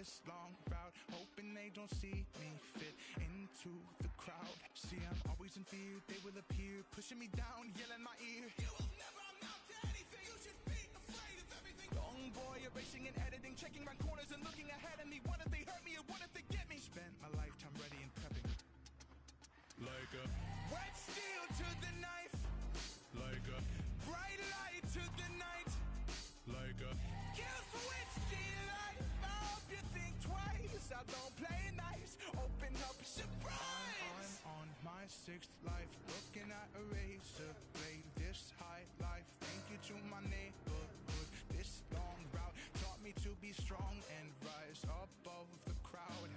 this long route, hoping they don't see me fit into the crowd. See, I'm always in fear, they will appear, pushing me down, yelling my ear. You will never amount to anything, you should be afraid of everything. Young boy, erasing and editing, checking my corners and looking ahead of me. What if they hurt me or what if they get me? Spent my lifetime ready and prepping. Like a wet steel to the knife, like a bright light to the night, like a kill switch to your life. I hope you think twice, I don't play nice. Open up, surprise. I'm on my sixth life, looking at a razor blade. This high life, thank you to my neighborhood. This long route taught me to be strong and rise above the crowd.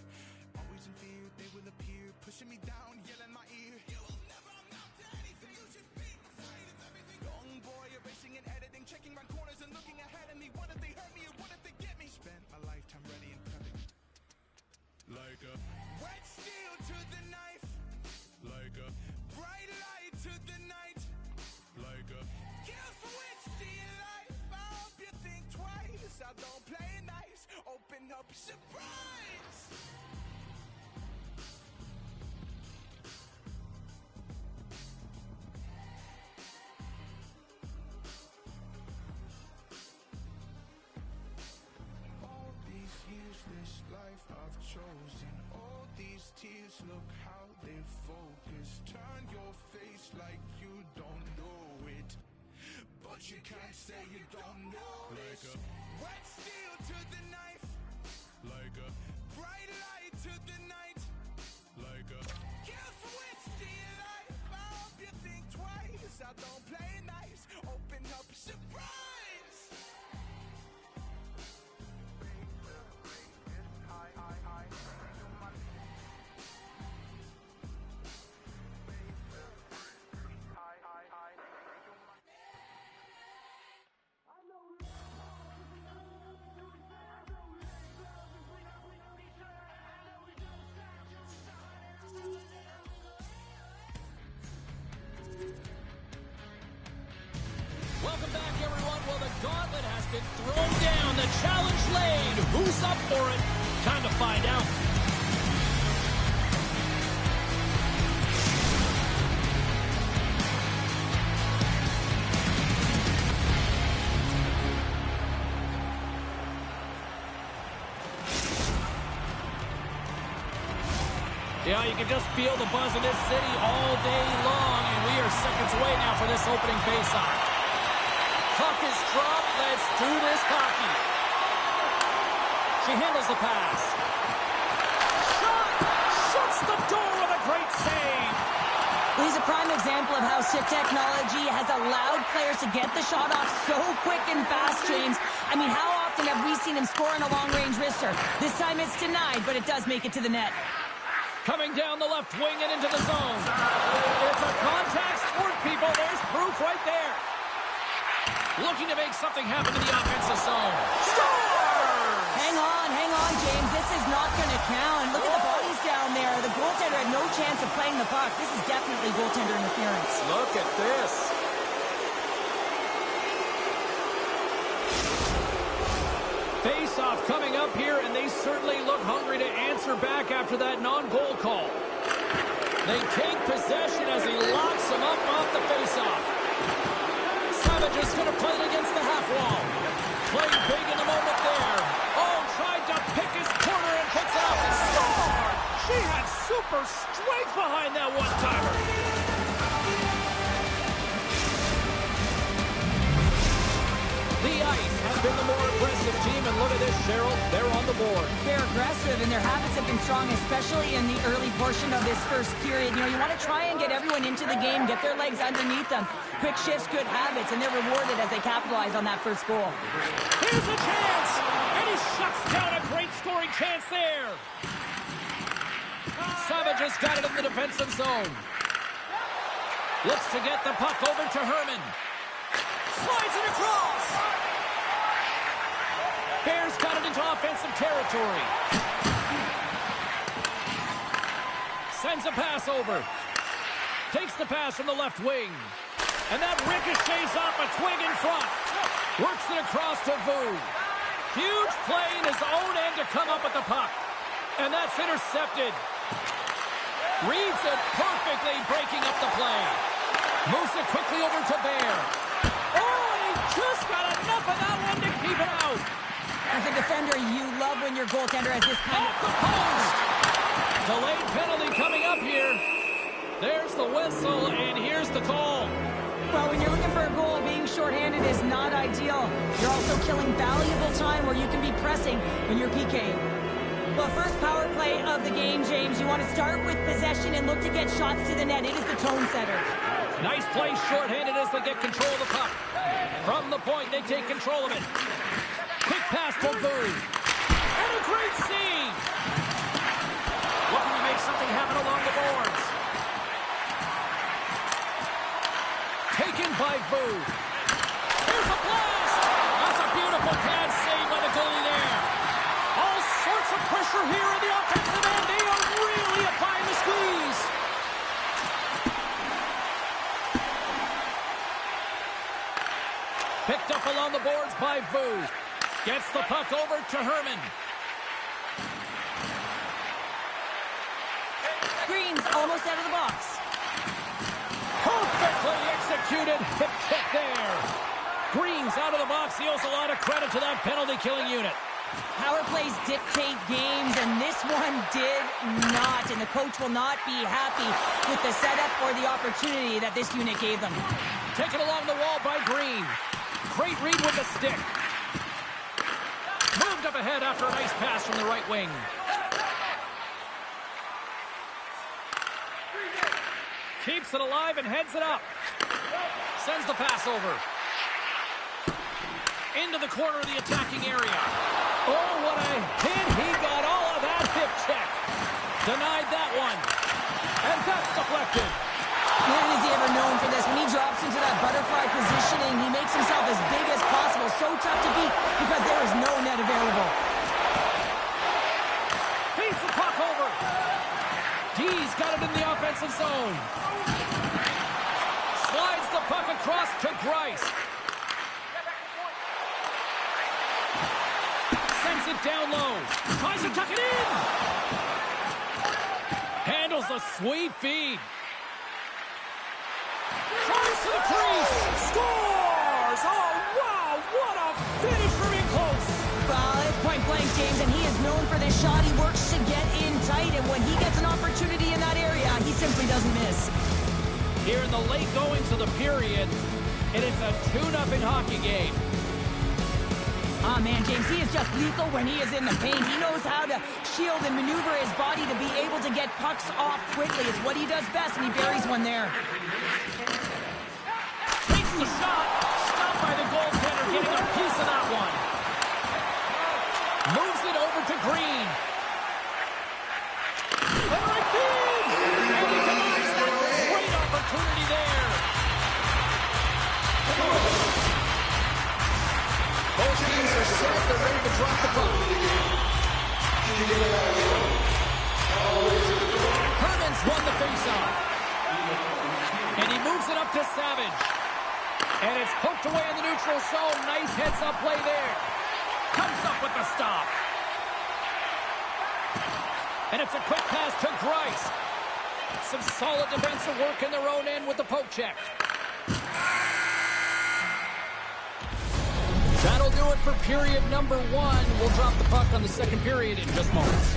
Always in fear, they will appear, pushing me down, yelling my ear. You will never amount to anything, you should be afraid of everything. Young boy, erasing and editing, checking my corners and looking ahead of me. What if they hurt me or what if they get me? Spent my lifetime ready and prepping. Like a wet steel to the knife, like a bright light to the night, like a kill switch to your life. I hope you think twice, I don't play nice. Open up, surprise. This life I've chosen, all these tears, look how they focus. Turn your face like you don't know it, but you can't say you don't know. Like a wet steel to the knife, like a bright light to the night, like a kill switch to your life. I hope you think twice, I don't play nice. Open up, surprise. Welcome back, everyone. Well, the gauntlet has been thrown down. The challenge laid. Who's up for it? Time to find out. Yeah, you can just feel the buzz in this city all day long, and we are seconds away now for this opening face-off. Puck is dropped. Let's do this hockey. She handles the pass. Shot! Shuts the door with a great save. Well, he's a prime example of how technology has allowed players to get the shot off so quick and fast, James. I mean, how often have we seen him score on a long-range wrister? This time it's denied, but it does make it to the net. Coming down the left wing and into the zone. It's a contact sport, people. There's proof right there. Looking to make something happen in the offensive zone. Scores! Hang on, James. This is not going to count. Look at the bodies down there. The goaltender had no chance of playing the puck. This is definitely goaltender interference. Look at this. Face-off coming up here, and they certainly look hungry to answer back after that non-goal call. They take possession as he locks him up off the face-off. Savage is going to play it against the half wall. Playing big in the moment there. Oh, tried to pick his corner and puts it up and scored. She had super strength behind that one-timer. The Ice have been the more aggressive team, and look at this, Cheryl. They're on the board. They're aggressive, and their habits have been strong, especially in the early portion of this first period. You know, you want to try and get everyone into the game, get their legs underneath them. Quick shifts, good habits, and they're rewarded as they capitalize on that first goal. Here's a chance, and he shuts down a great scoring chance there. Savage has got it in the defensive zone. Looks to get the puck over to Herman. Slides it across. Bears got it into offensive territory. Sends a pass over. Takes the pass from the left wing. And that ricochets off a twig in front. Works it across to Vu. Huge play in his own end to come up with the puck. And that's intercepted. Reads it perfectly, breaking up the play. Moves it quickly over to Bear. Oh, and he just got enough of that one to keep it out. As a defender, you love when your goaltender has this kind of the post. Delayed penalty coming up here. There's the whistle, and here's the call. Well, when you're looking for a goal, being shorthanded is not ideal. You're also killing valuable time where you can be pressing when you're PKing. Well, first power play of the game, James. You want to start with possession and look to get shots to the net. It is the tone setter. Nice play shorthanded as they get control of the puck. From the point, they take control of it. Quick pass to Vu. And a great save. Looking to make something happen along the boards. Taken by Vu. Here's a blast. That's a beautiful pad save by the goalie there. All sorts of pressure here in the offensive end. They are really applying the squeeze. Picked up along the boards by Vu. Gets the puck over to Herman. Green's almost out of the box. Perfectly executed hip check there. Green's out of the box. He owes a lot of credit to that penalty-killing unit. Power plays dictate games, and this one did not. And the coach will not be happy with the setup or the opportunity that this unit gave them. Taken along the wall by Green. Great read with the stick. Moved up ahead after a nice pass from the right wing. Keeps it alive and heads it up. Sends the pass over. Into the corner of the attacking area. Oh, what a hit. He got all of that hip check. Denied that one. And that's deflected. Man, is he ever known for this. When he drops into that butterfly positioning, he makes himself as big as possible. So tough to beat because there is no net available. Feeds the puck over. D's got it in the offensive zone. Slides the puck across to Grice. Sends it down low. Tries to tuck it in. Handles a sweet feed. Tries to the crease. Scores! Oh, wow! What a finish for in close. Well, it's point blank, James, and he is known for this shot. He works to get in tight, and when he gets an opportunity in that area, he simply doesn't miss. Here in the late goings of the period, and it's a 2-0 hockey game. Ah, man, James, he is just lethal when he is in the paint. He knows how to shield and maneuver his body to be able to get pucks off quickly. It's what he does best, and he buries one there. Takes the shot. Stopped by the goaltender, getting a piece of that one. Moves it over to Green. Right feed! And he denies that great opportunity there. Both teams are set. They're ready to drop the puck. Herman's won the faceoff. And he moves it up to Savage. And it's poked away in the neutral zone. Nice heads-up play there. Comes up with the stop. And it's a quick pass to Grice. Some solid defensive work in their own end with the poke check. That'll do it for period number 1. We'll drop the puck on the second period in just moments.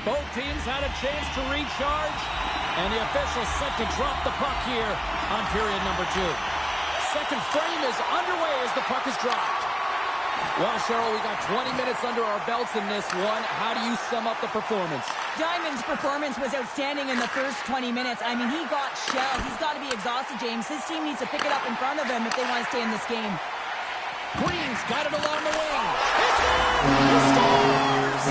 Both teams had a chance to recharge, and the official set to drop the puck here on period number 2. Second frame is underway as the puck is dropped. Well, Cheryl, we got 20 minutes under our belts in this one. How do you sum up the performance? Diamond's performance was outstanding in the first 20 minutes. I mean, he got shelled. He's got to be exhausted, James. His team needs to pick it up in front of him if they want to stay in this game. Green's got it along the wing. It's in! He scores!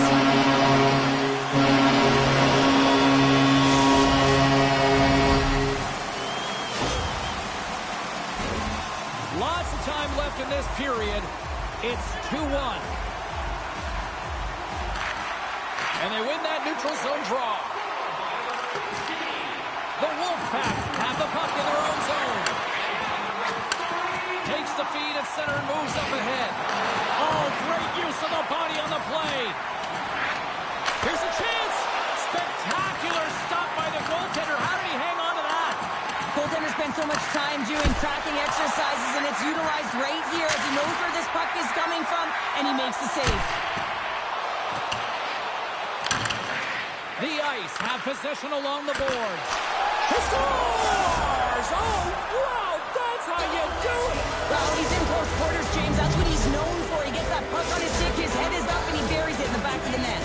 Lots of time left in this period. It's 2-1. And they win that neutral zone draw. The Wolfpack have the puck in their own zone. Takes the feed at center and moves up ahead. Oh, great use of the body on the play. Here's a chance. Spectacular stop by the goaltender. How did he hang on to that? Goaltender spent so much time doing tracking exercises, and it's utilized right here as he knows where this puck is coming from, and he makes the save. The Ice have possession along the boards. He scores! Oh, wow, that's how you do it! Well, he's in close quarters, James. That's what he's known for. He gets that puck on his stick, his head is up, and he buries it in the back of the net.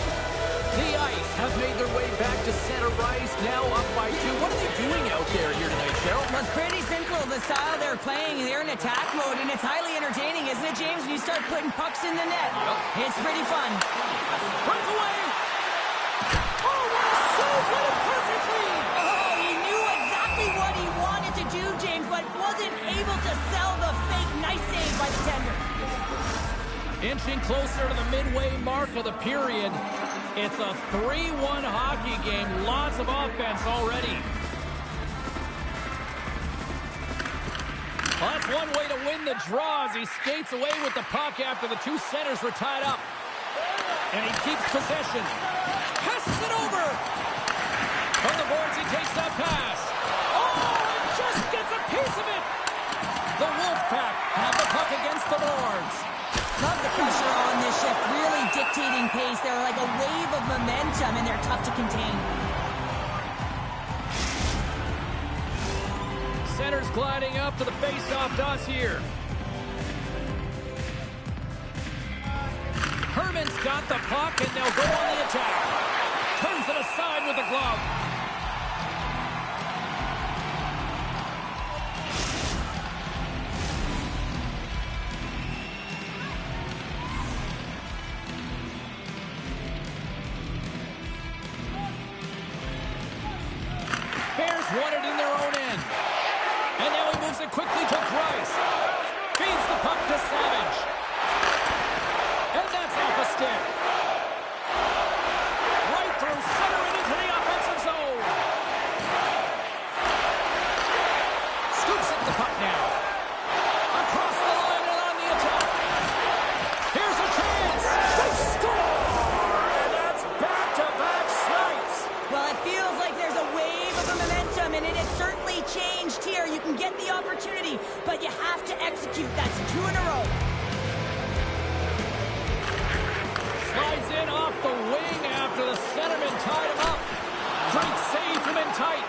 The Ice have made their way back to center ice, now up by 2. What are they doing out there here tonight, Cheryl? Well, it's pretty simple, the style they're playing. They're in attack mode, and it's highly entertaining, isn't it, James, when you start putting pucks in the net? Yep. It's pretty fun. Breakaway! Oh, what a save! What a perfect lead! Oh, he knew exactly what he wanted to do, James, but wasn't able to sell the fake nice save by the tender. Inching closer to the midway mark of the period. It's a 3-1 hockey game. Lots of offense already. Well, that's one way to win the draw as he skates away with the puck after the 2 centers were tied up. And he keeps possession. Passes it over. From the boards, he takes that pass. Oh, and just gets a piece of it. The Wolfpack have the puck against the boards. Love the pressure on this shift, really dictating pace. They're like a wave of momentum, and they're tough to contain. Center's gliding up to the face-off dots here. Herman's got the puck, and they'll go on the attack. Turns it aside with the glove. Bears won it in their own end. And now he moves it quickly to Price. Feeds the puck to Savage. And that's off a stick. Right through center and into the offensive zone. Scoops up the puck now. Across the line and on the attack. Here's a chance. They score! And that's back-to-back snipes. Well, it feels like there's a wave of momentum, and it has certainly changed here. You can get the opportunity, but you have to execute. That's 2 in a row. Slides in off the wing after the centerman tied him up. Great save from in tight.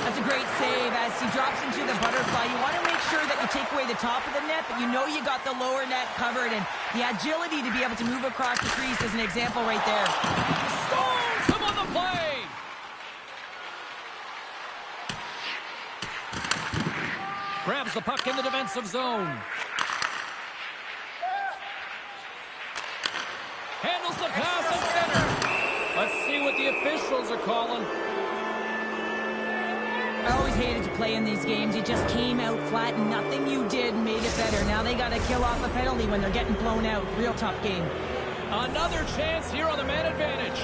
That's a great save as he drops into the butterfly. You want to make sure that you take away the top of the net, but you know you got the lower net covered, and the agility to be able to move across the crease is an example right there. Stones him on the play. Grabs the puck in the defensive zone. Handles the pass at center. Let's see what the officials are calling. I always hated to play in these games. You just came out flat and nothing you did made it better. Now they got to kill off a penalty when they're getting blown out. Real tough game. Another chance here on the man advantage.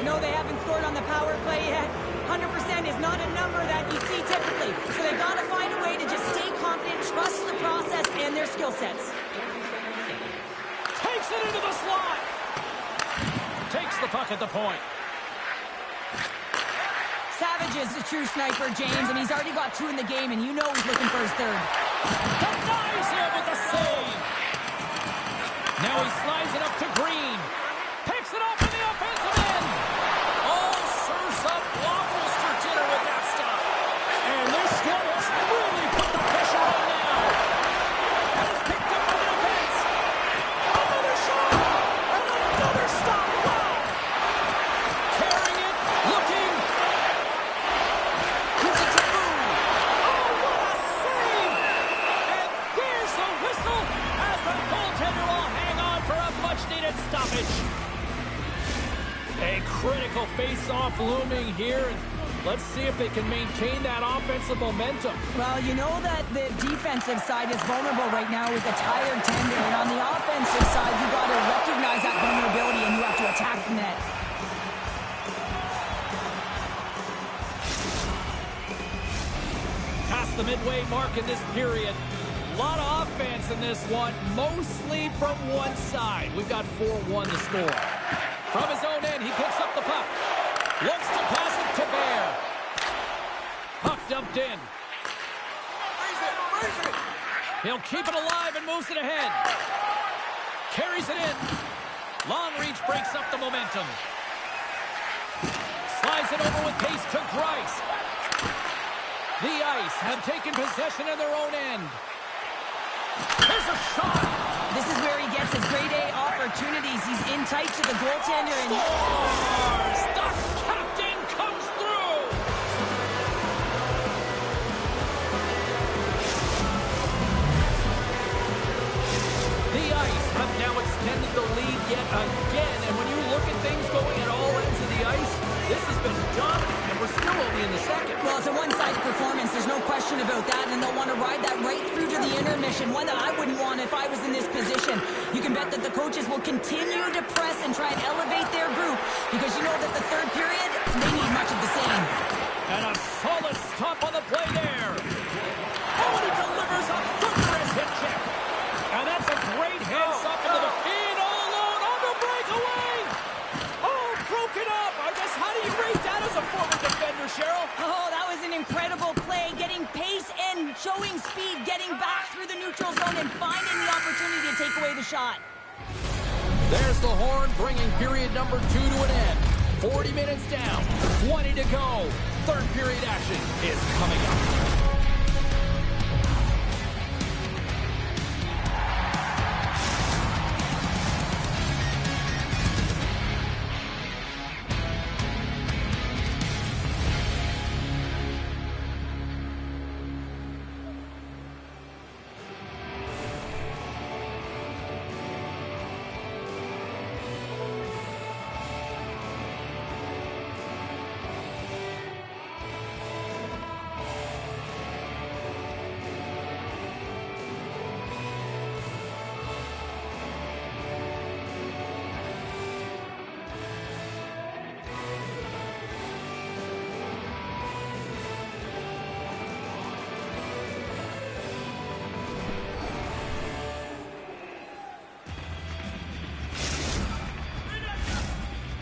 No, they haven't scored on the power play yet. 100% is not a number that you see typically. So they got to find a way to just stay confident, trust the process and their skill sets. Takes it into the slot. Takes the puck at the point. Savage is a true sniper, James, and he's already got 2 in the game, and you know he's looking for his 3rd. Denies him with the save. Now he slides it up to Green. Picks it up in the offensive end. Oh, head stoppage. A critical face-off looming here. Let's see if they can maintain that offensive momentum. Well, you know that the defensive side is vulnerable right now with a tired tendon. And on the offensive side, you got to recognize that vulnerability and you have to attack the net. Past the midway mark in this period. A lot of offense in this one, mostly from one side. We've got 4-1 to score. From his own end, he picks up the puck. Looks to pass it to Bear. Puck dumped in. He'll keep it alive and moves it ahead. Carries it in. Long reach breaks up the momentum. Slides it over with pace to Grice. The Ice have taken possession of their own end. Here's a shot. This is where he gets his grade A opportunities. He's in tight to the goaltender and scores! The captain comes through! The Ice have now extended the lead yet again, and when you look at things going at all ends of the ice, this has been dominant, and we're still only in the second. Well, it's a one-sided performance. There's no question about that, and they'll want to ride that right through to the intermission, one that I wouldn't want if I was in this position. You can bet that the coaches will continue to press and try and elevate their group because you know that the third period, they need much of the same. And a solid stop on the play there. Oh, and he delivers a thunderous hit check. And that's a great hands-up into the pin all alone on the breakaway. Oh, broken up. I guess, how do you rate that as a forward defender, Cheryl? Oh, that was an incredible play, getting pace and showing speed, getting back through the neutral zone and finding the opportunity to take away the shot. There's the horn, bringing period number 2 to an end. 40 minutes down, 20 to go. Third period action is coming up.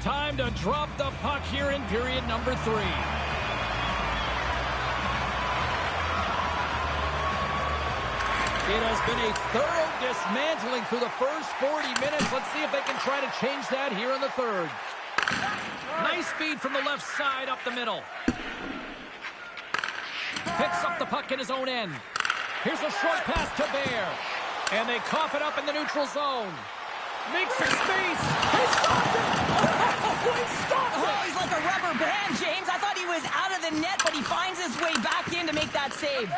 Time to drop the puck here in period number 3. It has been a thorough dismantling through the first 40 minutes. Let's see if they can try to change that here in the third. Nice feed from the left side up the middle. Picks up the puck in his own end. Here's a short pass to Bear. And they cough it up in the neutral zone. Makes some space. He stopped it. Oh, he stopped it. Oh, he's like a rubber band, James. I thought he was out of the net, but he finds his way back in to make that save.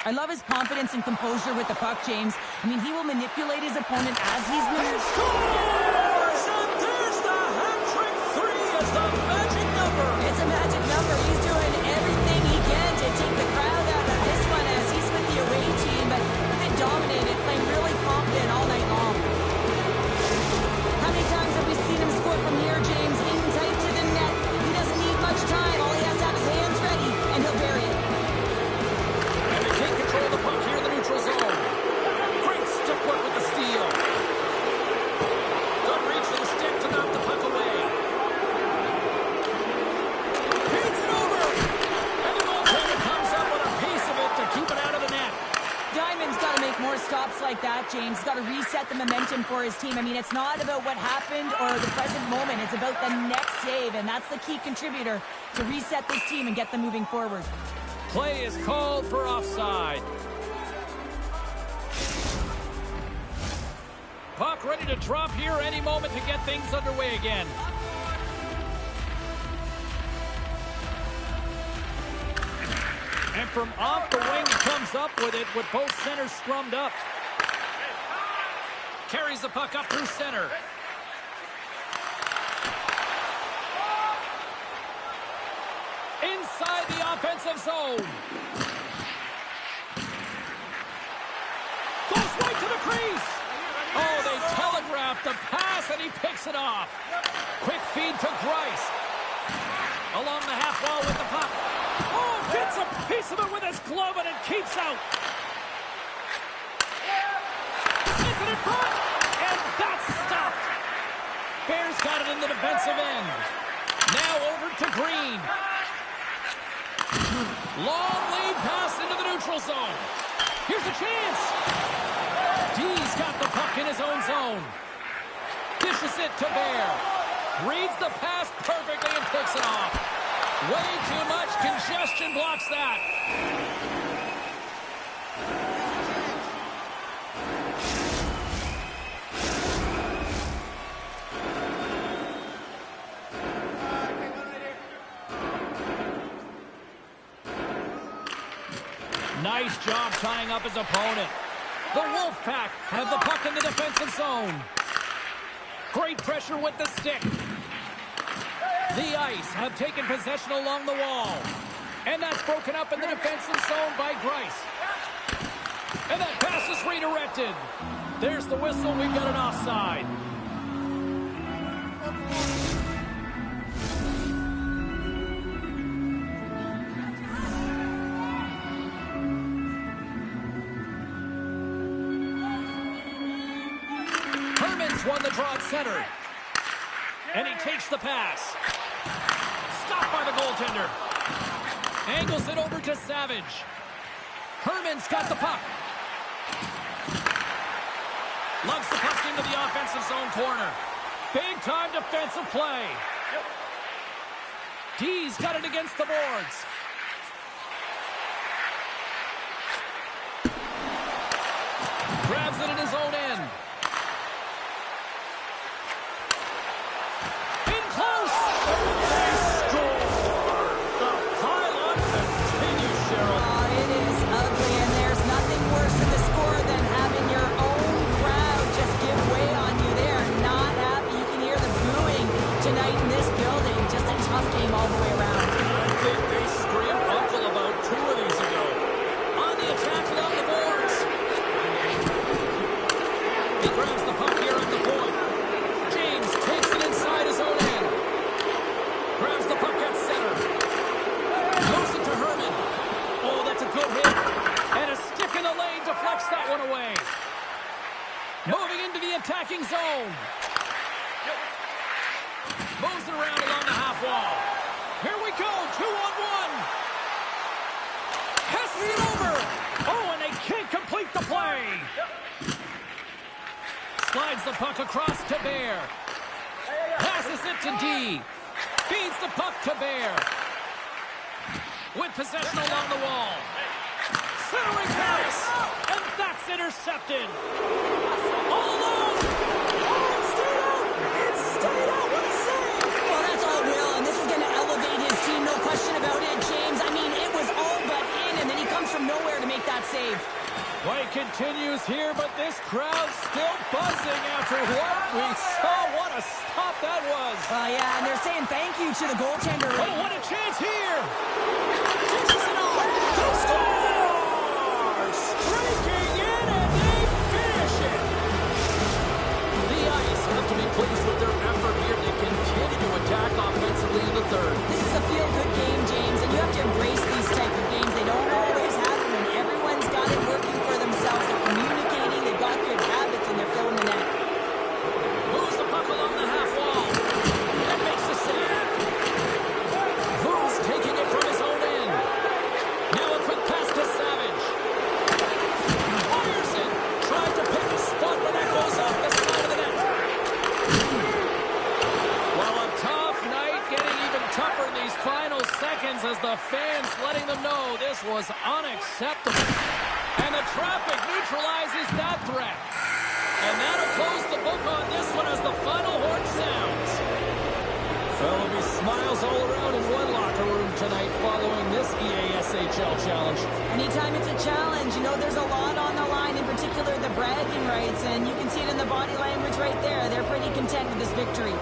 I love his confidence and composure with the puck, James. I mean, he will manipulate his opponent as he's moving. Scores! And there's the hat-trick 3 as the magic number. It's a magic number. He's doing everything he can to take the crowd out of this one as he's with the away team, but they dominated, playing really confident all night long. How many times have we seen him score from here, James? In tight to the net. He doesn't need much time. All he has to have his hands ready, and he'll bury it. And they take control of the puck here in the neutral zone. Great stick work with the steal. Good reach for the stick to knock the puck away. Feeds it over. And the goaltender comes up with a piece of it to keep it out of the net. Diamond's got to make more stops like that, James. He's got to reset the momentum for his team. I mean, it's not about what happened or the present moment. It's about the next save, and that's the key contributor to reset this team and get them moving forward. Play is called for offside. Puck ready to drop here any moment to get things underway again. And from off the wing, he comes up with it with both centers scrummed up. Carries the puck up through center. offensive zone. Goes right to the crease. Oh, they telegraphed the pass, and he picks it off. Quick feed to Grice. Along the half wall with the puck. Oh, gets a piece of it with his glove, and it keeps out. Sends it in front, and that's stopped. Bears got it in the defensive end. Now over to Green. Long lead pass into the neutral zone. Here's a chance. D's got the puck in his own zone. Dishes it to Bear. Reads the pass perfectly and picks it off. Way too much congestion blocks that. Nice job tying up his opponent. The Wolfpack have the puck in the defensive zone. Great pressure with the stick. The Ice have taken possession along the wall. And that's broken up in the defensive zone by Grice. And that pass is redirected. There's the whistle. We've got an offside. Won the draw at center. And he takes the pass. Stopped by the goaltender. Angles it over to Savage. Herman's got the puck. Lugs the puck into the offensive zone corner. Big time defensive play. D's got it against the boards. Grabs it in his own end. Game all the way around. I think they screamed uncle about 2 of these ago. On the attack along the boards. He grabs the puck here at the point. James takes it inside his own end. Grabs the puck at center. Moves it to Herman. Oh, that's a good hit. And a stick in the lane deflects that one away. Moving into the attacking zone. Moves it around along the half wall. Here we go, 2-on-1. Passes it over. Oh, and they can't complete the play. Slides the puck across to Bear. Passes it to D. Feeds the puck to Bear. With possession along the wall. Centering pass. And that's intercepted. All alone. Oh, it stayed out. It stayed out. What a save. Well, that's all Will, and this is going to elevate his team, no question about it, James. I mean, it was all but in, and then he comes from nowhere to make that save. Play continues here, but this crowd's still buzzing after what we saw. What a stop that was. Yeah, and they're saying thank you to the goaltender. Oh, what a chance here. Dishes it off. Who scores? Streaking in, and they finish it. The Ice have to be pleased with their effort here. They continue to attack offensively in the third. This is a feel-good game, James, and you have to embrace these type of games. They don't always happen when everyone's got it working for themselves. They're communicating, they've got good habits, and they're filling the net. Moves the puck along the half wall. And makes the save. Voo's taking it from his own end. Now a quick pass to Savage. Fires it. Tried to pick a spot, but that goes off the side of the net. Well, a tough night, getting even tougher in these final seconds as the fans letting them know this was unacceptable. And the traffic neutralizes that threat. And that'll close the book on this one as the final horn sounds. There'll be smiles all around in one locker room tonight following this EASHL challenge. Anytime it's a challenge, you know there's a lot on the line, in particular the bragging rights, and you can see it in the body language right there. They're pretty content with this victory.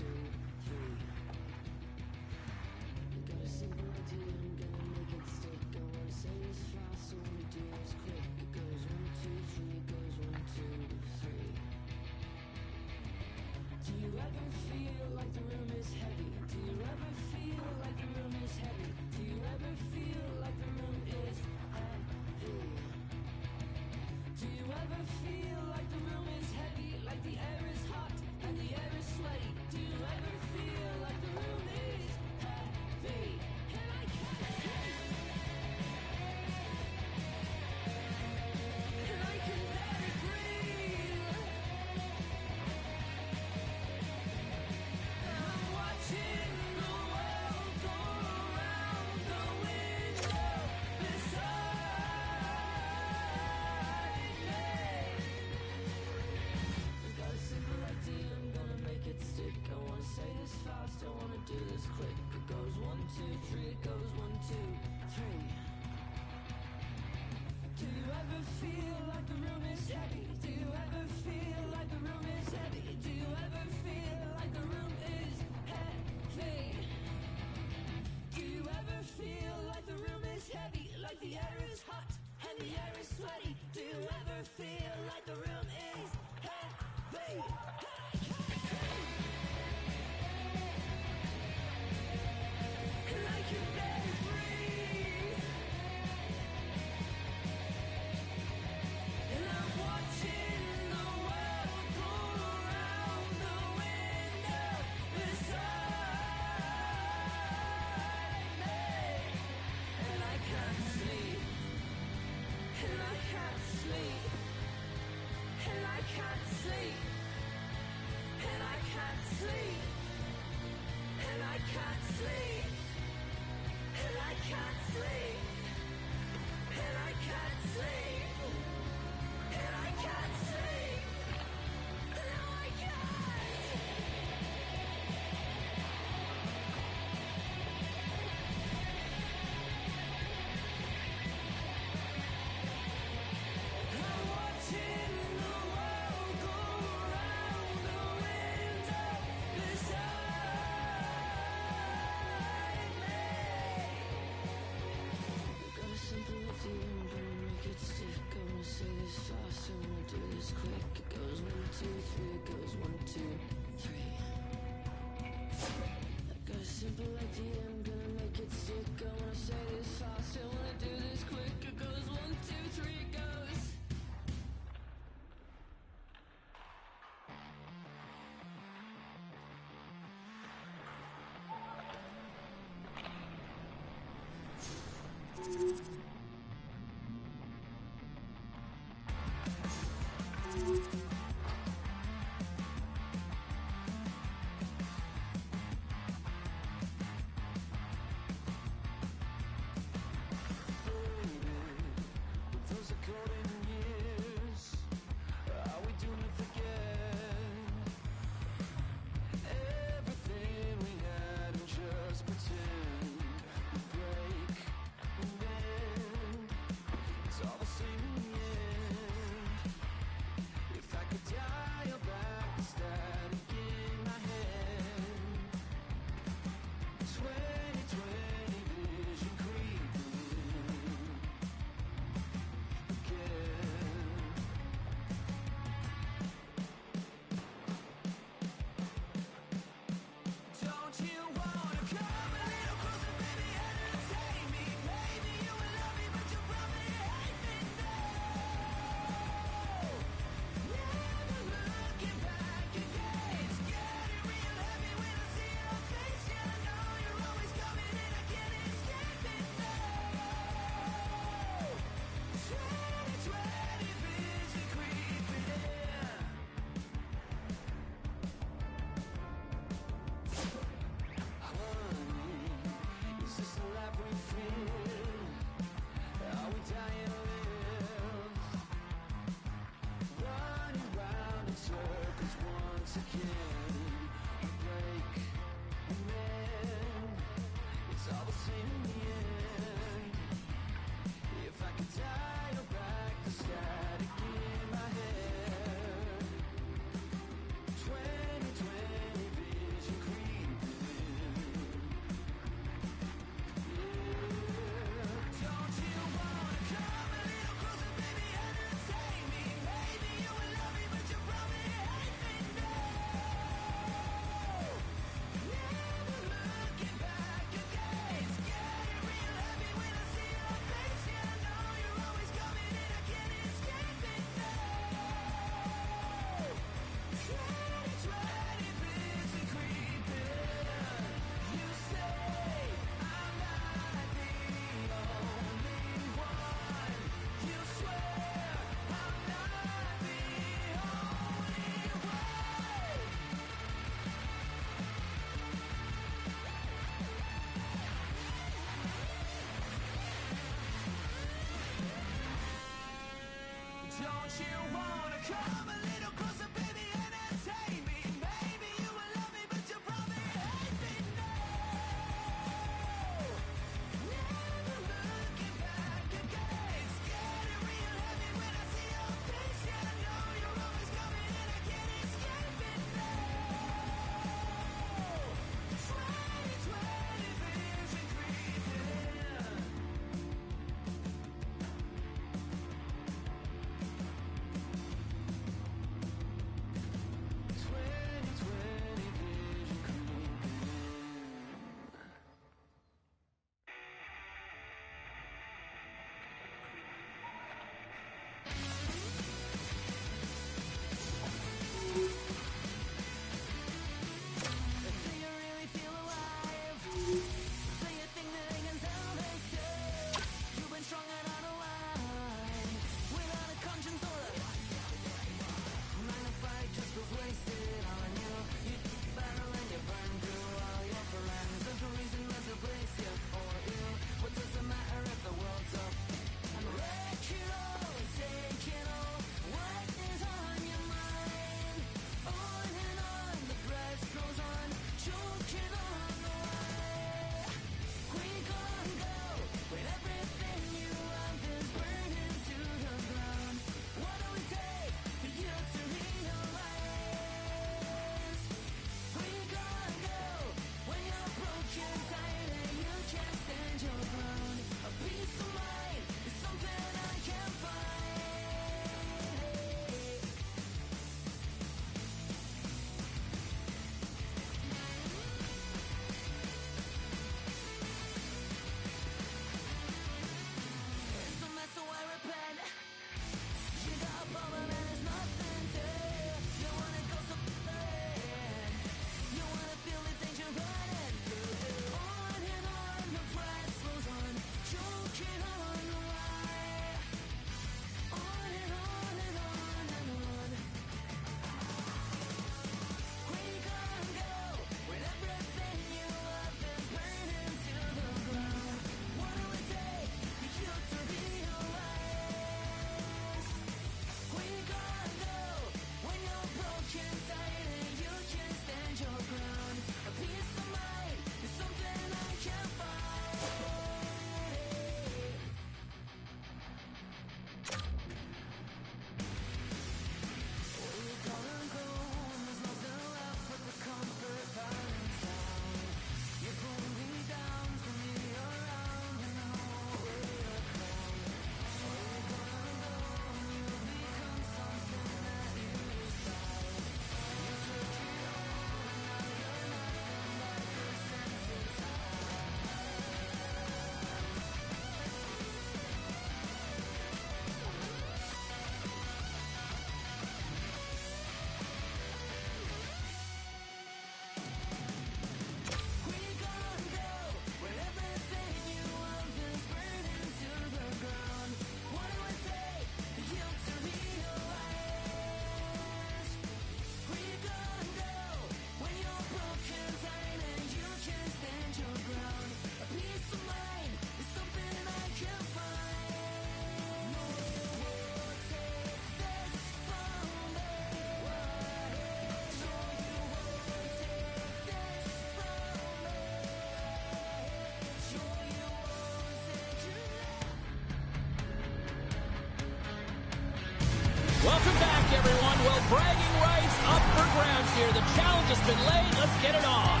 Welcome back, everyone. Well, bragging rights up for grabs here. The challenge has been laid. Let's get it on.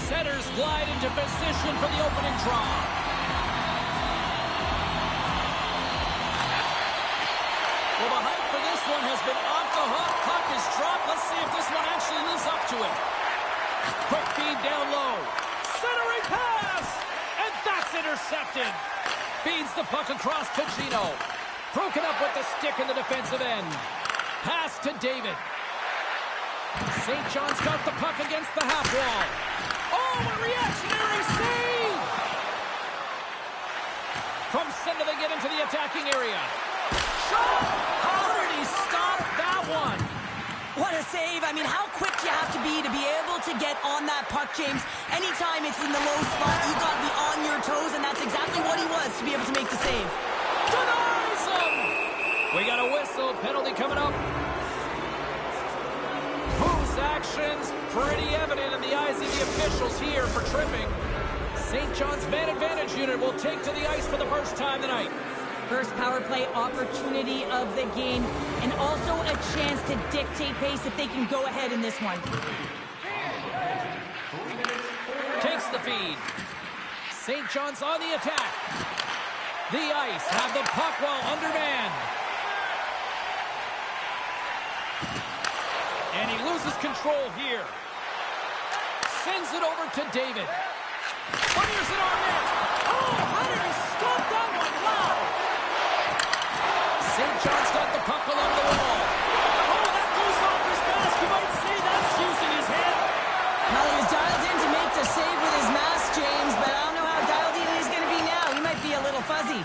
Setters glide into position for the opening draw. Well, the hype for this one has been off the hook. Puck is dropped. Let's see if this one actually lives up to it. Quick feed down low. Centering pass! And that's intercepted. Feeds the puck across to Gino. Broken up with the stick in the defensive end. Pass to David. St. John's got the puck against the half wall. Oh, a reactionary save! From center they get into the attacking area. Shot! How did he stop that one? What a save. I mean, how quick you have to be able to get on that puck, James. Anytime it's in the low spot, you got to be on your toes, and that's exactly what he was to be able to make the save. Denies him! We got a whistle. Penalty coming up. Whose actions pretty evident in the eyes of the officials here for tripping. St. John's man advantage unit will take to the ice for the first time tonight. First power play opportunity of the game, and also a chance to dictate pace if they can go ahead in this one. Takes the feed. St. John's on the attack. The Ice have the puck while undermanned. And he loses control here. Sends it over to David. Fires it on net. Oh, how did he stop that one? Wow! St. John's got the puck along the wall. Oh, that goes off his mask. You might say that's using his head. Well, he was dialed in to make the save with his mask, James, but I don't know how dialed in he's going to be now. He might be a little fuzzy.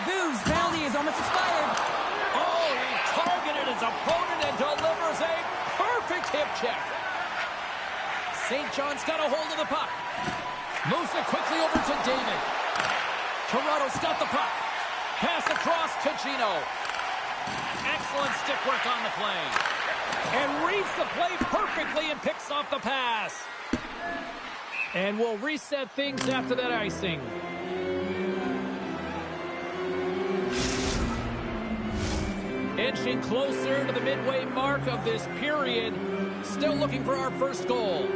Boo's penalty is almost expired. Oh, he targeted his opponent and delivers a perfect hip check. St. John's got a hold of the puck. Moves it quickly over to David. Toronto's got the puck. Pass across to Gino. Excellent stick work on the play. And reads the play perfectly and picks off the pass. And we'll reset things after that icing. Inching closer to the midway mark of this period. Still looking for our first goal.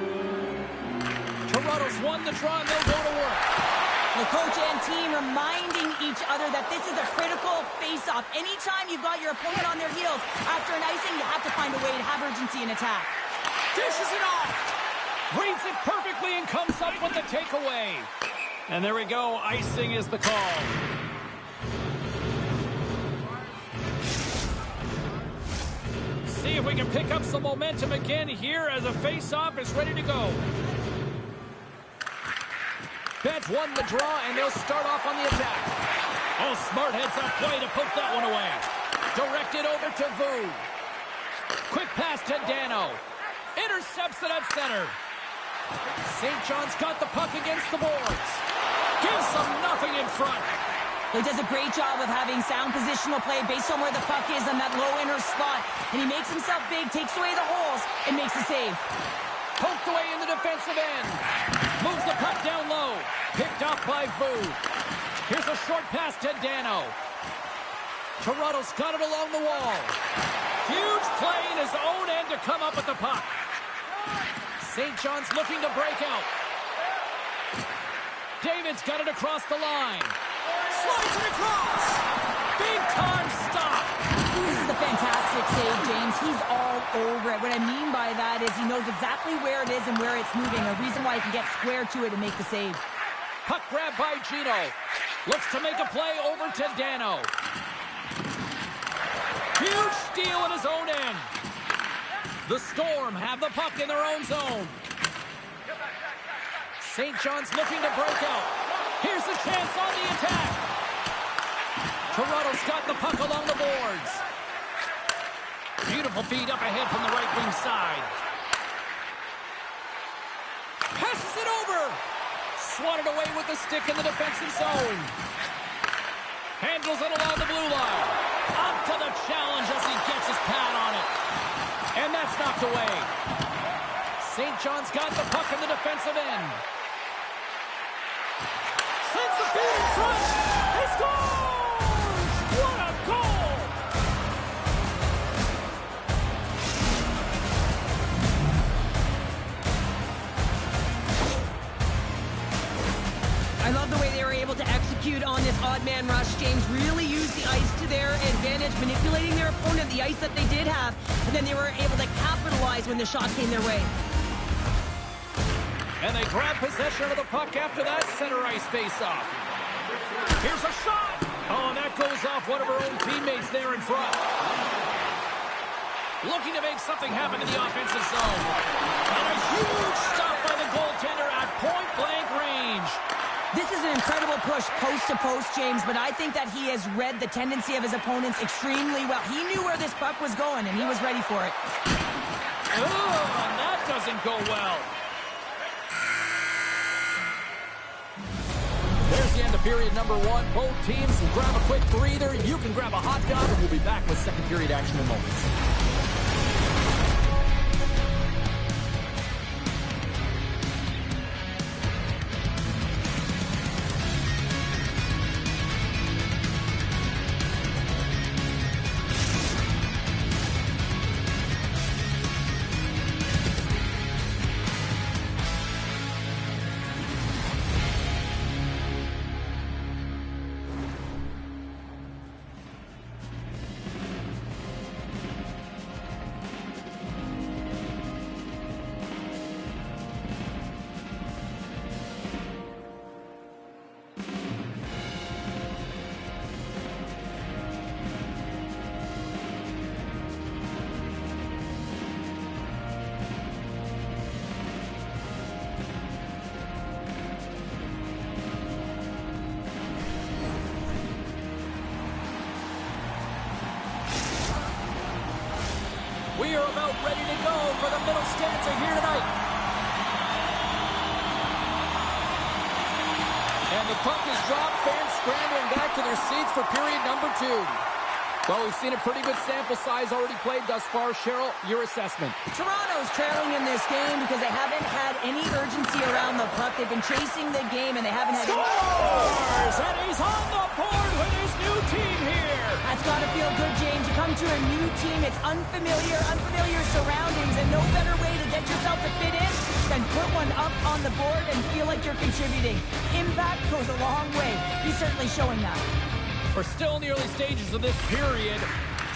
Toronto's won the draw and they'll go to work. The coach and team reminding each other that this is a critical face-off. Anytime you've got your opponent on their heels after an icing, you have to find a way to have urgency in attack. Dishes it off. Reads it perfectly and comes up with the takeaway. And there we go. Icing is the call. See if we can pick up some momentum again here as a face-off is ready to go. Bets won the draw, and they'll start off on the attack. Oh, smart heads-up play to poke that one away. Directed over to Vu. Quick pass to Dano. Intercepts it at center. St. John's got the puck against the boards. Gives them nothing in front. He does a great job of having sound positional play based on where the puck is on that low inner spot. And he makes himself big, takes away the holes, and makes a save. Poked away in the defensive end. Moves the puck down low. Picked off by Vu. Here's a short pass to Dano. Toronto's got it along the wall. Huge play in his own end to come up with the puck. St. John's looking to break out. David's got it across the line. Slides it across. Big time stop. This is a fantastic save, James. He's all over it. What I mean by that is he knows exactly where it is and where it's moving. A reason why he can get square to it and make the save. Puck grab by Gino. Looks to make a play over to Dano. Huge steal in his own end. The Storm have the puck in their own zone. St. John's looking to break out. Here's a chance on the attack. Toronto's got the puck along the boards. Beautiful feed up ahead from the right wing side. Passes it over. Swatted away with the stick in the defensive zone. Handles it along the blue line. Up to the challenge as he gets his pad on it. And that's knocked away. St. John's got the puck in the defensive end. Sends the feed in front. He scores! What a goal! I love the way they were able to execute on this odd man rush. James really used the ice to their advantage, manipulating their opponent, the ice that they did have, and then they were able to capitalize when the shot came their way. And they grab possession of the puck after that center ice face-off. Here's a shot! Oh, and that goes off one of her own teammates there in front. Looking to make something happen in the offensive zone. And a huge stop by the goaltender at point-blank range. This is an incredible push post to post, James, but I think that he has read the tendency of his opponents extremely well. He knew where this puck was going, and he was ready for it. Oh, and that doesn't go well. There's the end of period number one. Both teams can grab a quick breather. You can grab a hot dog, and we'll be back with second period action in moments. We are about ready to go for the middle stanza here tonight. And the puck is dropped. Fans scrambling back to their seats for period number two. Well, we've seen a pretty good sample size already played thus far. Cheryl, your assessment. Toronto's trailing in this game because they haven't had any urgency around the puck. They've been chasing the game, and they haven't had Scores! And he's on the board with his new team here. That's got to feel good, James. You come to a new team, it's unfamiliar surroundings, and no better way to get yourself to fit in than put one up on the board and feel like you're contributing. Impact goes a long way. He's certainly showing that. We're still in the early stages of this period.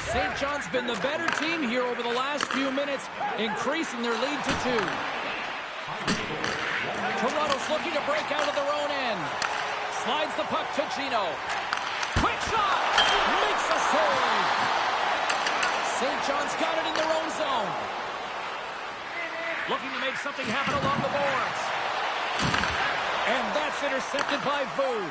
St. John's been the better team here over the last few minutes, increasing their lead to 2. Toronto's looking to break out of their own end. Slides the puck to Gino. Quick shot! Makes a save! St. John's got it in their own zone. Looking to make something happen along the boards. And that's intercepted by Vu.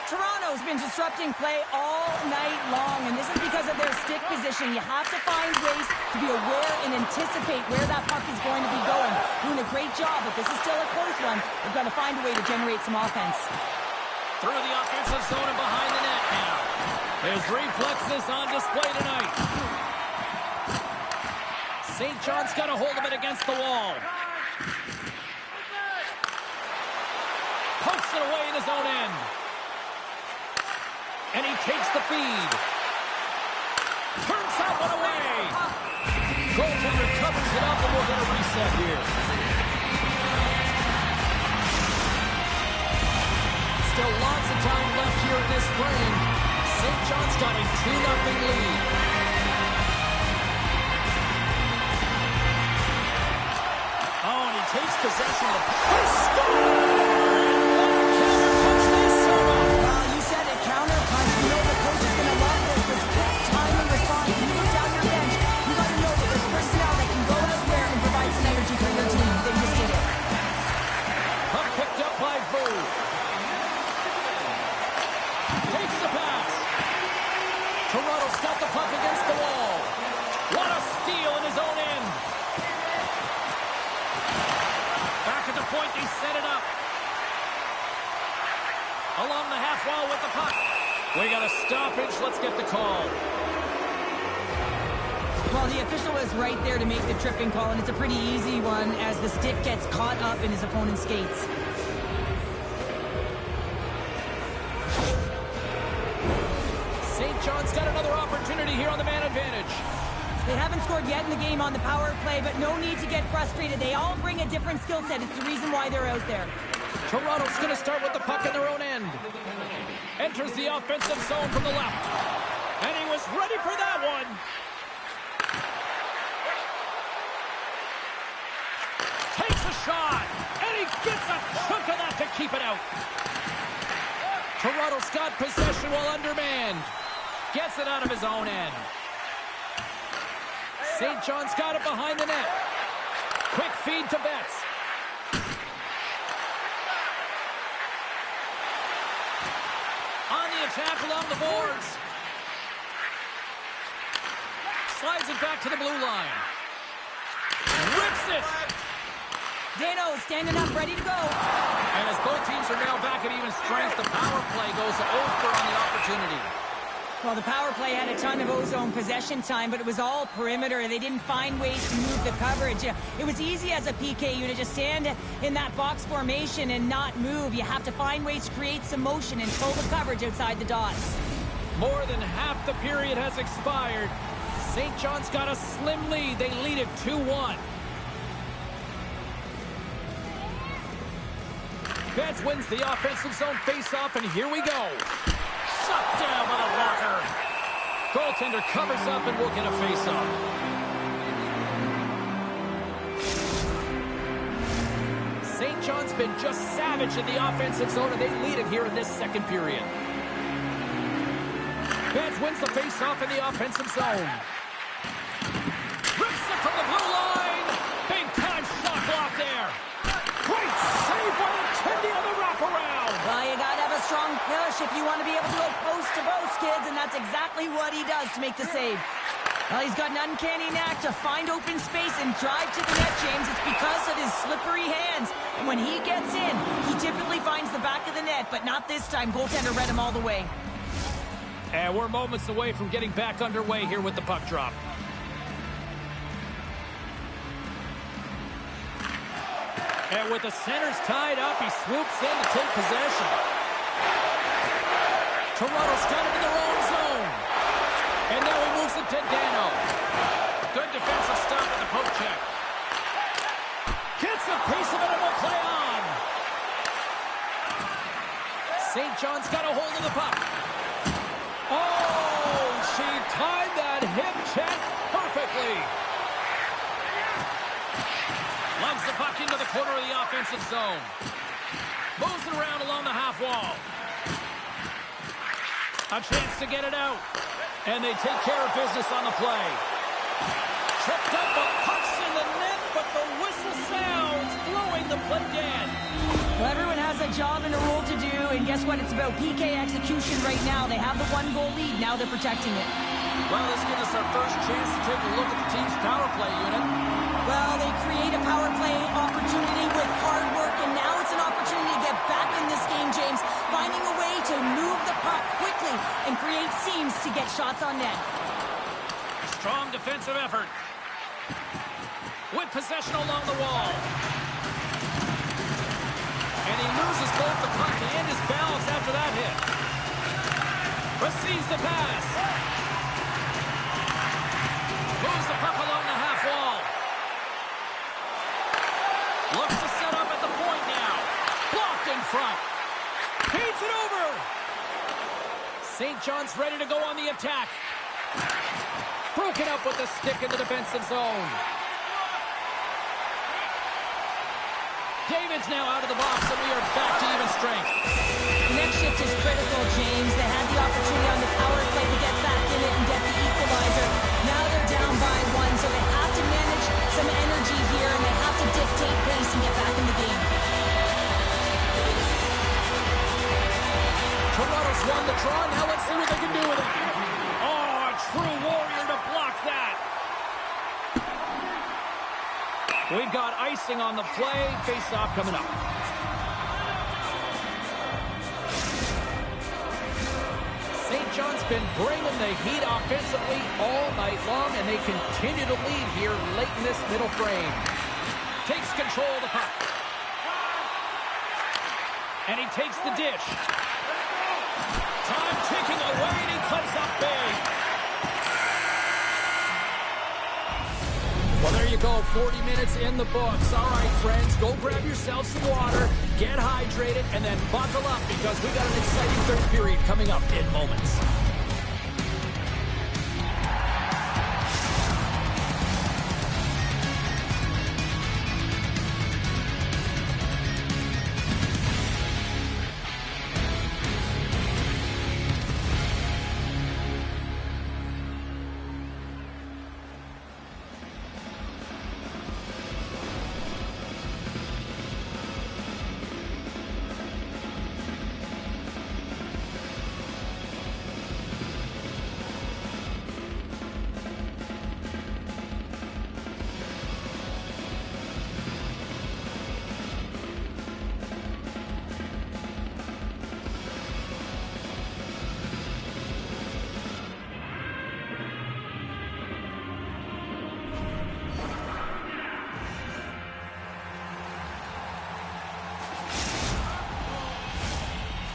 Toronto's been disrupting play all night long, and this is because of their stick position. You have to find ways to be aware and anticipate where that puck is going to be going. Doing a great job, but this is still a close one. They've got to find a way to generate some offense. Through the offensive zone and behind the net now. His reflexes on display tonight. St. John's got a hold of it against the wall. Pokes it away in his own end. And he takes the feed. Turns that one away. Goaltender covers it up, and we'll get a reset here. Still lots of time left here in this frame. St. John's got a 2-0 lead. Oh, and he takes possession of the puck. He scores! Counter punch this serve. You said it, counter punch. You know the coach is going to love this. This quick time and response. You look down your bench, you got to know that there's personnel that can go elsewhere and provide some energy for their team. They just did it. Puck picked up by Vu. Takes the pass. Toronto's got the puck against the wall. What a steal in his own end. Back at the point, they set it up. Along the half wall with the puck. We got a stoppage. Let's get the call. Well, the official was right there to make the tripping call, and it's a pretty easy one as the stick gets caught up in his opponent's skates. St. John's got another opportunity here on the man advantage. They haven't scored yet in the game on the power play, but no need to get frustrated. They all bring a different skill set. It's the reason why they're out there. Toronto's going to start with the puck in their own end. Enters the offensive zone from the left. And he was ready for that one. Takes a shot. And he gets a chunk of that to keep it out. Toronto's got possession while undermanned. Gets it out of his own end. St. John's got it behind the net. Quick feed to Betts. On the attack along the boards. Slides it back to the blue line. Rips it. Dano standing up, ready to go. And as both teams are now back at even strength, the power play goes over on the opportunity. Well, the power play had a ton of ozone possession time, but it was all perimeter. They didn't find ways to move the coverage. It was easy as a PK unit to stand in that box formation and not move. You have to find ways to create some motion and pull the coverage outside the dots. More than half the period has expired. St. John's got a slim lead. They lead it 2-1. Betts wins the offensive zone faceoff, and here we go. Shut down by the blocker. Goaltender covers up and will get a faceoff. St. John's been just savage in the offensive zone, and they lead it here in this second period. Betts wins the faceoff in the offensive zone. Rips it from the blue line. Big time shot block there. Great save by the Tendy on the wraparound. Well, you got to have a strong push if you want to be able to go post to post, kids, and that's exactly what he does to make the save. Well, he's got an uncanny knack to find open space and drive to the net, James. It's because of his slippery hands. And when he gets in, he typically finds the back of the net, but not this time. Goaltender read him all the way. And we're moments away from getting back underway here with the puck drop. And with the centers tied up, he swoops in to take possession. Toronto's got it in their own zone. And now he moves it to Dano. Good defensive stop with the poke check. Gets a piece of it and will play on. St. John's got a hold of the puck. Oh, she timed that hip check perfectly. Loves the puck into the corner of the offensive zone. Moves it around along the half wall. A chance to get it out. And they take care of business on the play. Tripped up, the puck's in the net, but the whistle sounds, blowing the play dead. Well, everyone has a job and a role to do, and guess what? It's about PK execution right now. They have the one-goal lead. Now they're protecting it. Well, this gives us our first chance to take a look at the team's power play unit. Well, they create a power play opportunity with hard work, and now it's an opportunity to get back in this game, James. Finding a way to move the puck quickly and create seams to get shots on net. Strong defensive effort. With possession along the wall. And he loses both the puck and his balance after that hit. Receives the pass. Moves the puck along the half wall. Looks to set up at the point now. Blocked in front. Feeds it over. St. John's ready to go on the attack. Broken up with the stick in the defensive zone. David's now out of the box, and we are back to even strength. The next shift is critical, James. They had the opportunity on the power play to get back in it and get the equalizer. Now they're down by one, so they have to manage some energy here, and they have to dictate pace and get back in the game. Toronto's won the draw. Now let's see what they can do with it. Oh, a true warrior to block that. We've got icing on the play. Face-off coming up. John's been bringing the heat offensively all night long, and they continue to lead here late in this middle frame. Takes control of the puck. And he takes the dish. Time ticking away, and he comes up big. Well, there you go, 40 minutes in the books. All right, friends, go grab yourself some water, get hydrated, and then buckle up because we got an exciting third period coming up in moments.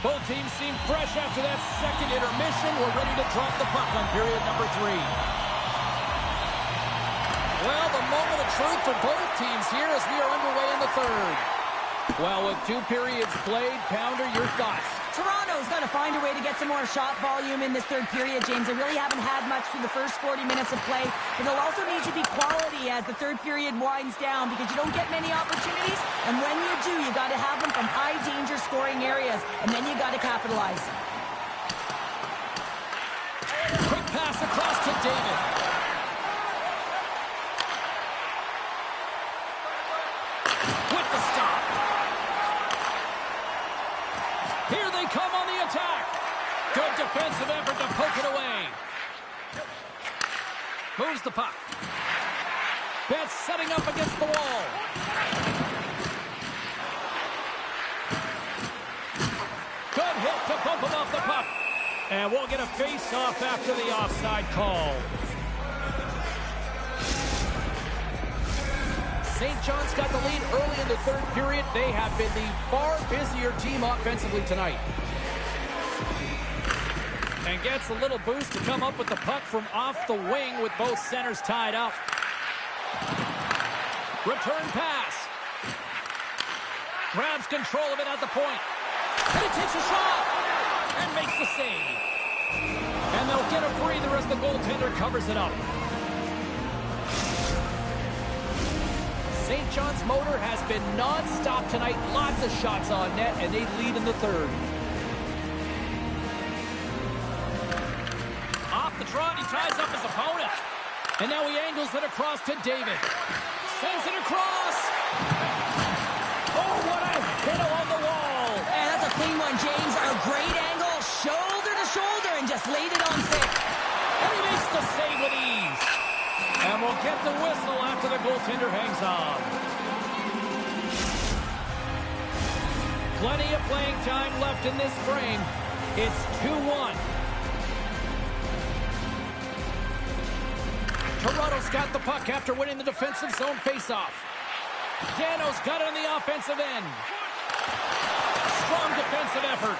Both teams seem fresh after that second intermission. We're ready to drop the puck on period number 3. Well, the moment of truth for both teams here as we are underway in the third. Well, with 2 periods played, Pounder, your thoughts? Toronto's got to find a way to get some more shot volume in this third period, James. They really haven't had much through the first 40 minutes of play, but they'll also need to be quality as the third period winds down because you don't get many opportunities, and when you do, you got to have them from high-danger scoring areas, and then you got to capitalize. Quick pass across to David. With the stop. Here they come on the attack. Good defensive effort to poke it away. Moves the puck. Betts setting up against the wall. Good hit to bump him off the puck. And we'll get a face-off after the offside call. St. John's got the lead early in the third period. They have been the far busier team offensively tonight. And gets a little boost to come up with the puck from off the wing with both centers tied up. Return pass. Grabs control of it at the point. And he takes a shot. And makes the save. And they'll get a breather as the goaltender covers it up. St. John's motor has been non-stop tonight. Lots of shots on net, and they lead in the third. Off the trot, he ties up his opponent. And now he angles it across to David. Sends it across. Oh, what a hit along the wall. And that's a clean one, James. A great angle, shoulder to shoulder, and just laid it on thick. And he makes the save with ease. And we'll get the whistle after the goaltender hangs on. Plenty of playing time left in this frame. It's 2-1. Toronto's got the puck after winning the defensive zone faceoff. Dano's got it on the offensive end. Strong defensive effort.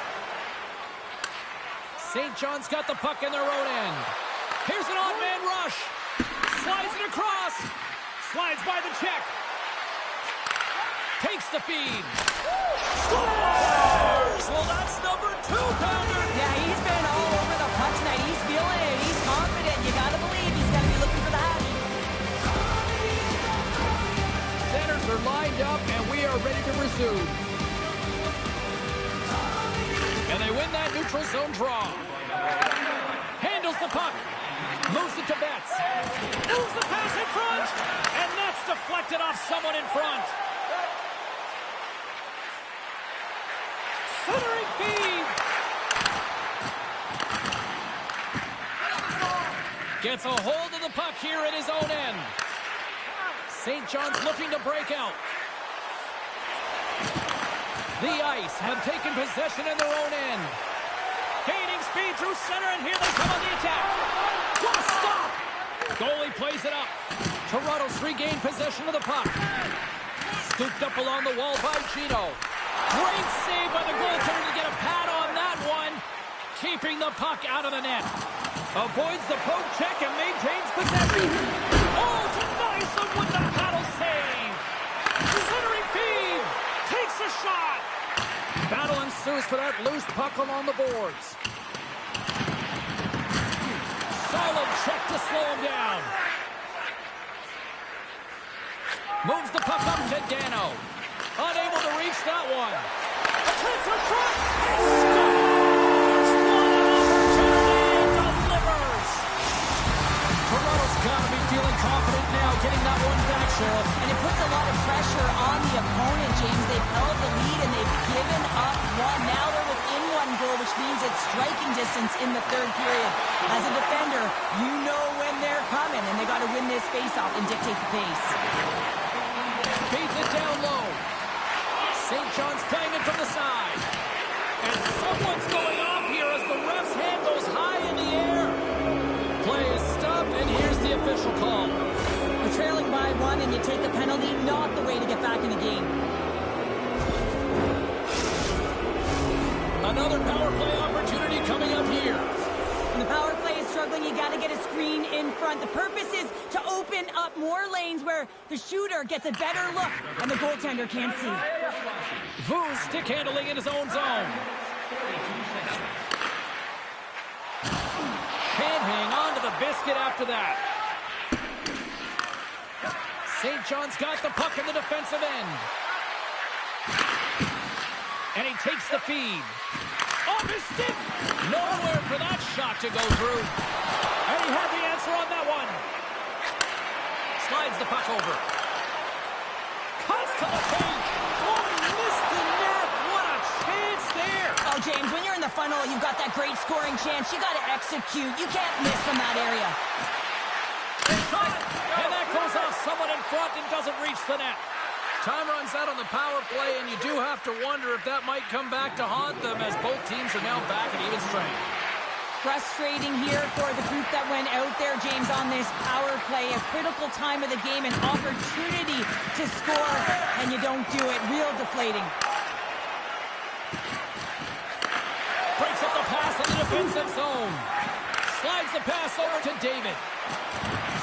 St. John's got the puck in their own end. Here's an odd-man rush. Slides it across. Slides by the check. Takes the feed. Scores! Well, that's number 2, Pounder. Yeah, he's been all over the puck tonight. He's feeling it. He's confident. You got to believe he's going to be looking for the hat. Centers are lined up, and we are ready to resume. And they win that neutral zone draw. Handles the puck. Moves it to Betts. Moves the pass in front. And that's deflected off someone in front. Centering feed. Gets a hold of the puck here at his own end. St. John's looking to break out. The Ice have taken possession in their own end. Gaining speed through center, and here they come on the attack. What a stop! Goalie plays it up. Toronto's regained possession of the puck. Scooped up along the wall by Gino. Great save by the goaltender to get a pad on that one. Keeping the puck out of the net. Avoids the poke check and maintains possession. Oh, denies him with the paddle save. Centering feed. Takes a shot. Battle ensues for that loose puck along the boards. Solid check to slow him down. Moves the puck up to Dano. Unable to reach that one. A chance for shot. And scores! What an opportunity! Delivers! Toronto's got to be feeling confident now, getting that one back, Cheryl. And it puts a lot of pressure on the opponent, James. They've held the lead and they've given up one. Now they're within one goal, which means it's striking distance in the third period. As a defender, you know when they're coming, and they got to win this faceoff and dictate the pace. Feeds it down low. St. John's playing it from the side. And someone's going off here as the ref's hand goes high in the air. Play is stopped, and here's the official call. You're trailing by one and you take the penalty, not the way to get back in the game. Another power play opportunity coming up here. When the power play is struggling, you got to get a screen in front. The purpose is to open up more lanes where the shooter gets a better look and the goaltender can't see. Vu stick handling in his own zone. Can't hang on to the biscuit after that. St. John's got the puck in the defensive end. And he takes the feed. Off his stick! Nowhere for that shot to go through. And he had the answer on that one. Slides the puck over. Cuts to the paint. Oh, he missed the net. What a chance there. Oh, James, when you're in the funnel, you've got that great scoring chance. You got to execute. You can't miss from that area. And that goes off someone in front and doesn't reach the net. Time runs out on the power play, and you do have to wonder if that might come back to haunt them as both teams are now back at even strength. Frustrating here for the group that went out there, James, on this power play. A critical time of the game, an opportunity to score, and you don't do it. Real deflating. Breaks up the pass in the defensive zone. Slides the pass over to David.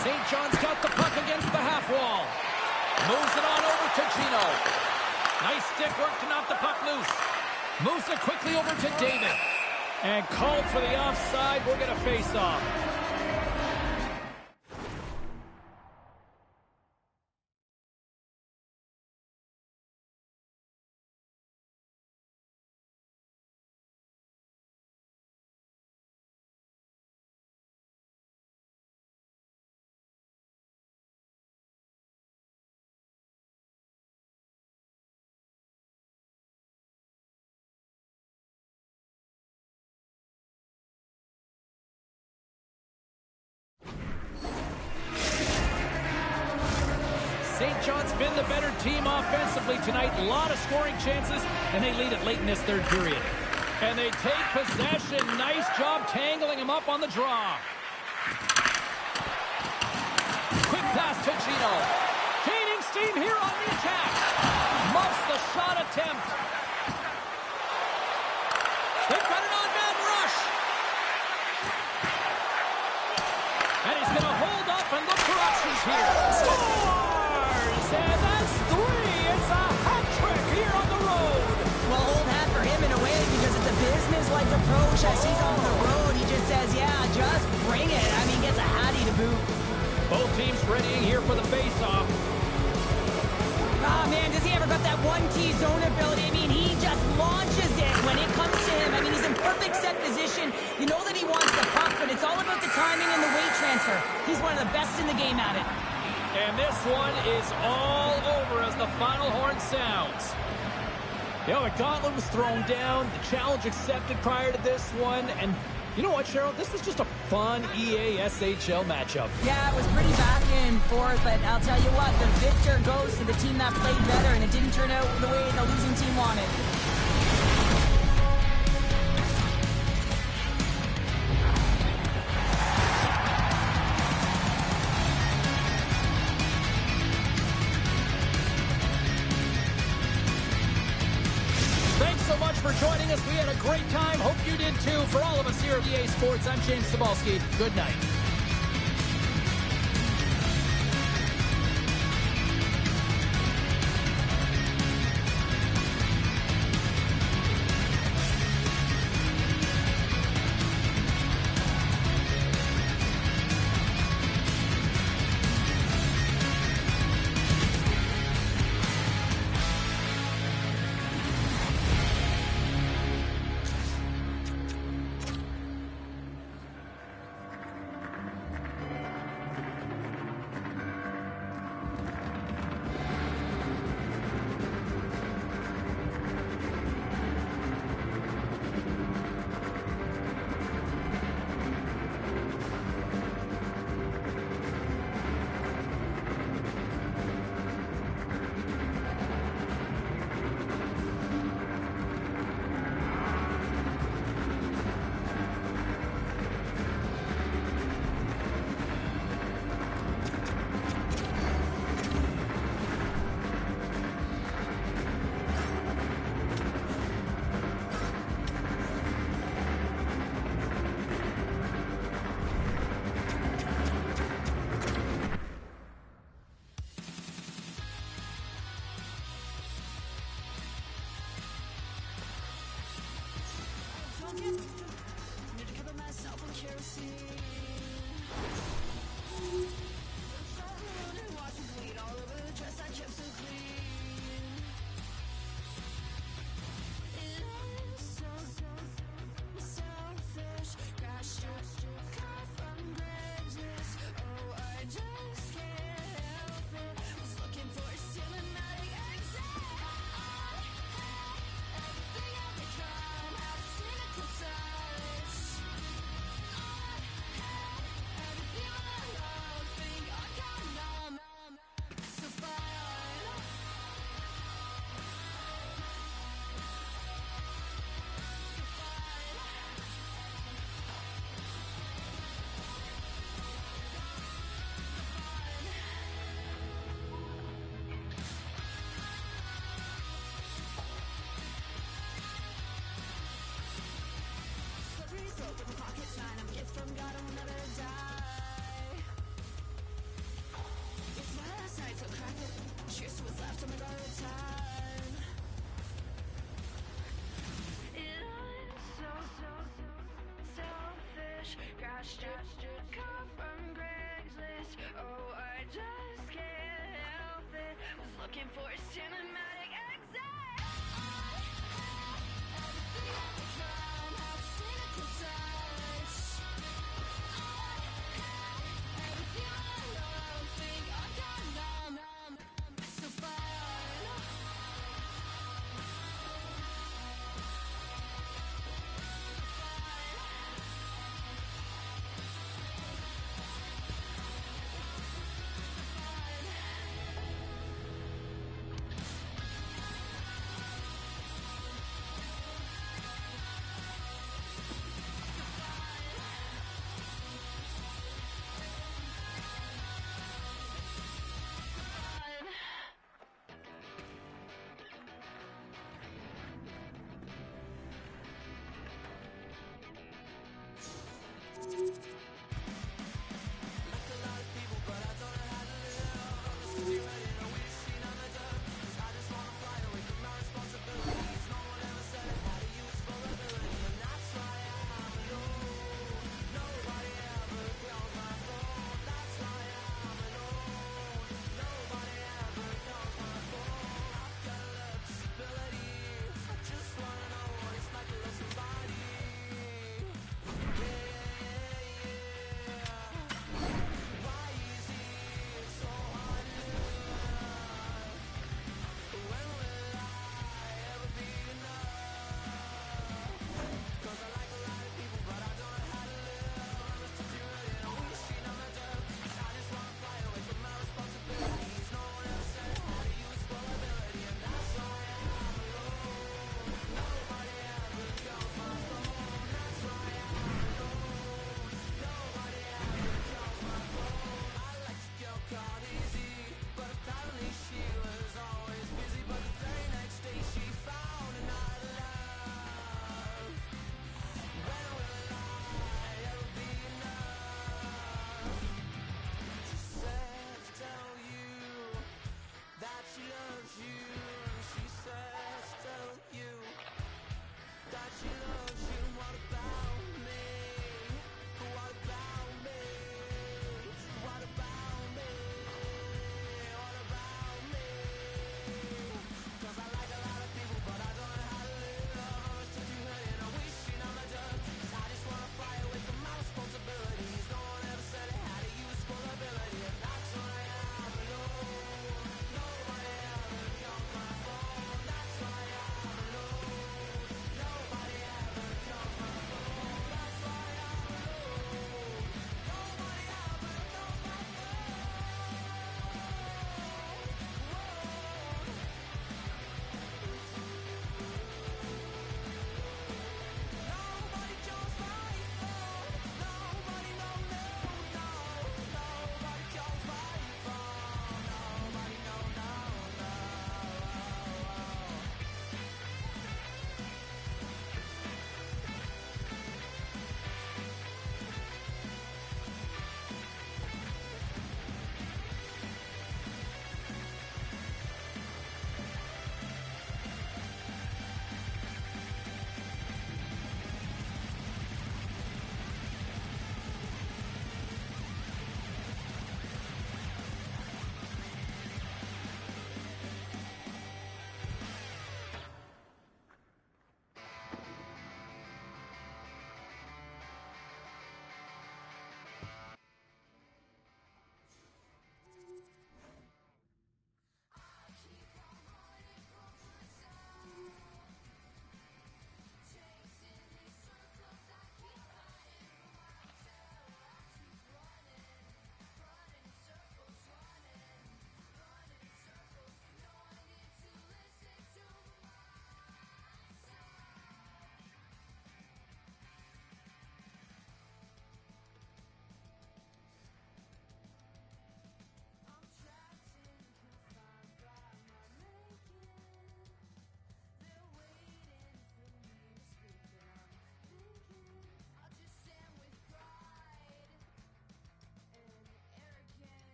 St. John's got the puck against the half wall. Moves it on over to Gino. Nice stick work to knock the puck loose. Moves it quickly over to David. And called for the offside. We're going to face off. St. John's been the better team offensively tonight. A lot of scoring chances, and they lead it late in this third period. And they take possession. Nice job tangling him up on the draw. Quick pass to Gino. Gaining steam here on the attack. Muffs the shot attempt. They've got an on-man rush. And he's going to hold up and look for options here. Scores! And that's three. It's a hat trick here on the road. Well, old hat for him in a way because it's a business-like approach. As he's on the road, he just says, yeah, just bring it. I mean, gets a hattie to boot. Both teams readying here for the face-off. Ah, man, does he ever got that 1T zone ability? I mean, he just launches it when it comes to him. I mean, he's in perfect set position. You know that he wants the puck, but it's all about the timing and the weight transfer. He's one of the best in the game at it. And this one is all over as the final horn sounds. You know, the gauntlet was thrown down, the challenge accepted prior to this one, and you know what, Cheryl? This was just a fun EA-SHL matchup. Yeah, it was pretty back and forth, but I'll tell you what, the victor goes to the team that played better, and it didn't turn out the way the losing team wanted. much for joining us. We had a great time. Hope you did too. For all of us here at EA Sports, I'm James Cebulski. Good night.